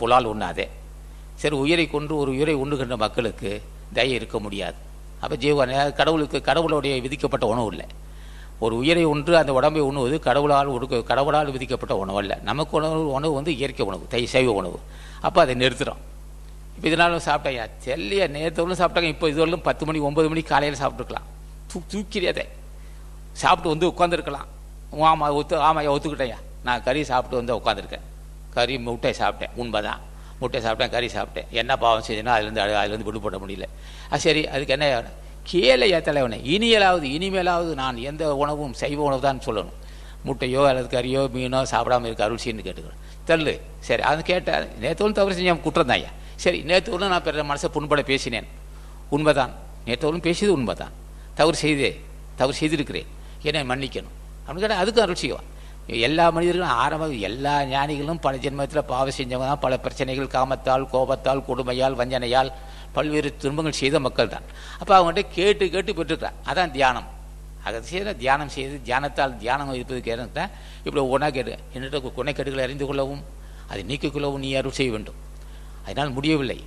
புலால் உண்ணாதே. சரி, உயிரை கொன்று ஒரு உயிரை உண்ணுகின்ற மக்களுக்கு தயை இருக்க முடியாது. அப்போ ஜீவன் கடவுளுடைய விதிக்கப்பட்ட உணவு இல்லை. ஒரு உயிரை ஒன்று அந்த உடம்பை உண்ணுவது கடவுளால் விதிக்கப்பட்ட உணவு அல்ல. நமக்கு உணவு இயற்கை உணவு, சைவ உணவு. அப்போ அதை நிறுத்துகிறோம். இப்போ இதனாலும் சாப்பிட்டாங்க செல்லியா நேரத்தோடு சாப்பிட்டாங்க. இப்போ இதுவரையிலும் 10 மணி 9 மணி காலையில் சாப்பிட்டுருக்கலாம். தூக்கிறியாதே சாப்பிட்டு உட்காந்துருக்கலாம். ஆமாம் ஒத்துக்கிட்டேயா, நான் கறி சாப்பிட்டு உட்காந்துருக்கேன். கறி முட்டை சாப்பிட்டேன், உண்மைதான். முட்டை சாப்பிட்டேன், கறி சாப்பிட்டேன். என்ன பாவம் செய்யணும், அதுலேருந்து விடுபட முடியல. சரி, அதுக்கு என்ன கேளையா தலைவனே, இனிமேலாவது நான் எந்த உணவும் சைவ உணவு தான் சொல்லணும். முட்டையோ அல்லது கறியோ மீனோ சாப்பிடாமல் இருக்க அருள்சின்னு கேட்டுக்கிறேன். தள்ளு. சரி, அது கேட்டேன். நேற்றோடு தவறு செஞ்சேன், குற்றம் தான் ஐயா. சரி, நேற்றோடு நான் பிற மனசை புண்பட பேசினேன், உண்மைதான். நேற்றோடும் பேசியது உண்மைதான். தவறு செய்திருக்கிறேன், என்னை மன்னிக்கணும் அப்படின்னு கேட்டால் அதுக்கும் அருள் செய்வான். எல்லா மனிதர்களும் எல்லா ஞானிகளும் பல ஜென்மத்தில் பாவம் செஞ்சவங்க தான். பல பிரச்சனைகள் காமத்தால், கோபத்தால், கொடுமையால், வஞ்சனையால் பல்வேறு துன்பங்கள் செய்த மக்கள் தான். அப்போ அவங்ககிட்ட கேட்டு பெற்றுக்கிறான். அதான் தியானம். அதை செய்ய தியானம் செய்து தியானம் இருப்பதுக்கு ஏன்னா இப்படி ஒன்றா கேட்டு என்னிட்ட குணக்கேடுகளை அறிந்து கொள்ளவும் அதை நீக்கிக் கொள்ளவும் நீ அருள் செய்ய வேண்டும். அதனால் முடியவில்லை.